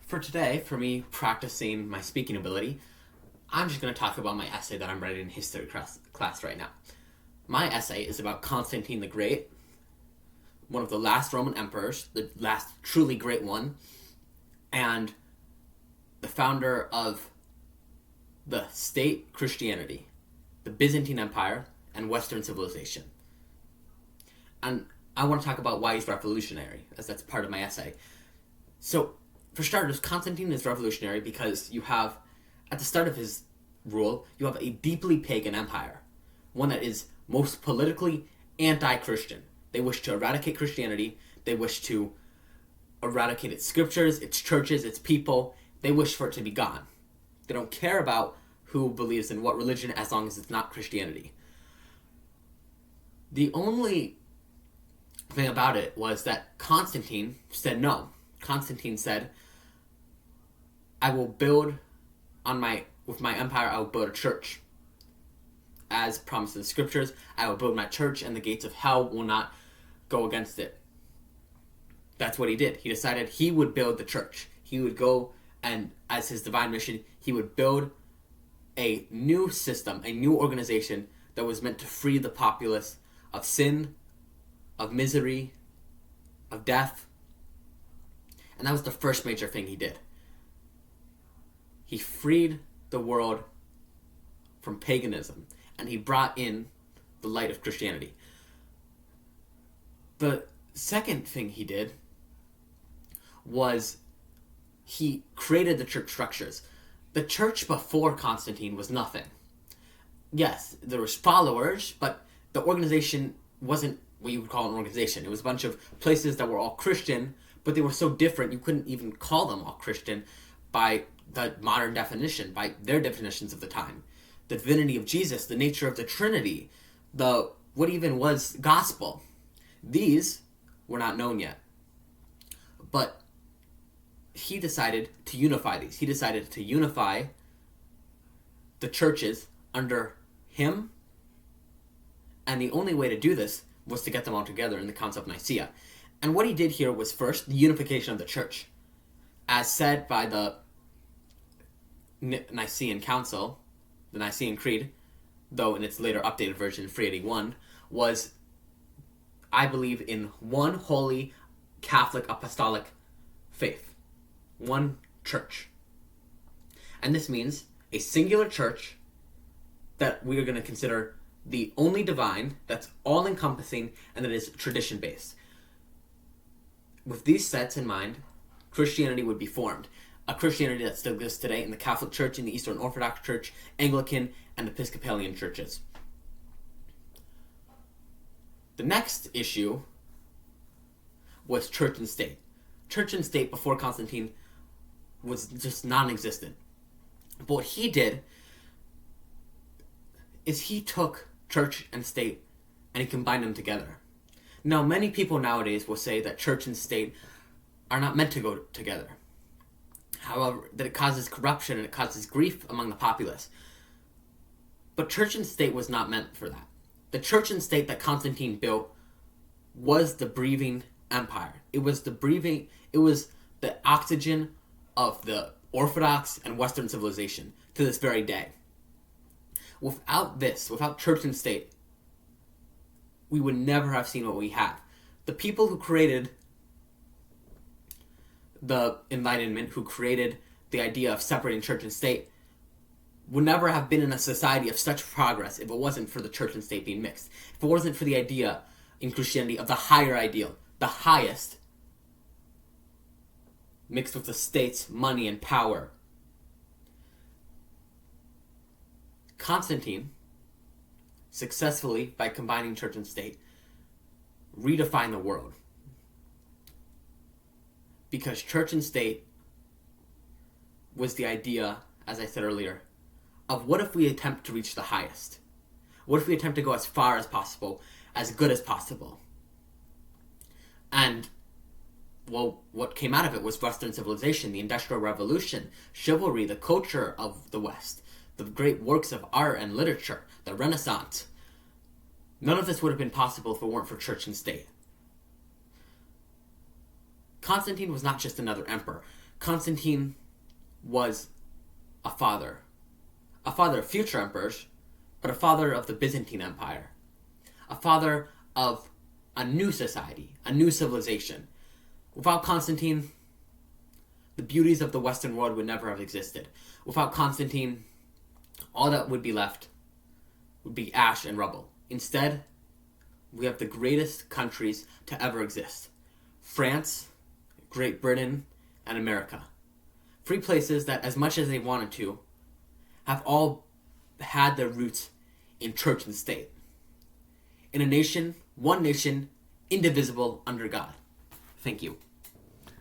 For today, for me practicing my speaking ability, I'm just going to talk about my essay that I'm writing in history class right now. My essay is about Constantine the Great, one of the last Roman emperors, the last truly great one, and the founder of the state Christianity, the Byzantine Empire, and Western civilization. And I want to talk about why he's revolutionary, as that's part of my essay. So, for starters, Constantine is revolutionary because you have, at the start of his rule, you have a deeply pagan empire, one that is most politically anti-Christian. They wish to eradicate Christianity, they wish to eradicate its scriptures, its churches, its people. They wish for it to be gone. They don't care about who believes in what religion as long as it's not Christianity. The only thing about it was that Constantine said no. Constantine said, I will build with my empire, I will build a church. As promised in the scriptures, I will build my church and the gates of hell will not go against it. That's what he did. He decided he would build the church. He would go and, as his divine mission, he would build a new system, a new organization that was meant to free the populace of sin, of misery, of death. And that was the first major thing he did. He freed the world from paganism, and he brought in the light of Christianity. The second thing he did was he created the church structures. The church before Constantine was nothing. Yes, there was followers, but the organization wasn't what you would call an organization. It was a bunch of places that were all Christian, but they were so different you couldn't even call them all Christian by the modern definition, by their definitions of the time. The divinity of Jesus, the nature of the Trinity, what even was gospel. These were not known yet. But he decided to unify these. He decided to unify the churches under him, and the only way to do this was to get them all together in the Council of Nicaea. And what he did here was first the unification of the church. As said by the Nicene Council, the Nicene Creed, though in its later updated version, 381, was, I believe in one holy Catholic apostolic faith. One church. And this means a singular church that we are going to consider the only divine, that's all-encompassing, and that is tradition-based. With these sets in mind, Christianity would be formed. A Christianity that still exists today in the Catholic Church, in the Eastern Orthodox Church, Anglican, and Episcopalian churches. The next issue was church and state. Church and state before Constantine was just non-existent. But what he did is he took church and state and he combined them together. Now, many people nowadays will say that church and state are not meant to go together. However, that it causes corruption and it causes grief among the populace. But church and state was not meant for that. The church and state that Constantine built was the breathing empire. It was the oxygen of the Orthodox and Western civilization to this very day. Without this, without church and state, we would never have seen what we have. The people who created the Enlightenment, who created the idea of separating church and state, would never have been in a society of such progress if it wasn't for the church and state being mixed. If it wasn't for the idea in Christianity of the higher ideal, the highest, mixed with the state's money and power. Constantine, successfully, by combining church and state, redefined the world. Because church and state was the idea, as I said earlier, of what if we attempt to reach the highest? What if we attempt to go as far as possible, as good as possible? And, well, what came out of it was Western civilization, the Industrial Revolution, chivalry, the culture of the West, the great works of art and literature, the Renaissance. None of this would have been possible if it weren't for church and state. Constantine was not just another emperor. Constantine was a father of future emperors, but a father of the Byzantine Empire, a father of a new society, a new civilization. Without Constantine, the beauties of the Western world would never have existed. Without Constantine, all that would be left would be ash and rubble. Instead, we have the greatest countries to ever exist. France, Great Britain, and America. Three places that, as much as they wanted to, have all had their roots in church and state. In a nation, one nation, indivisible under God. Thank you.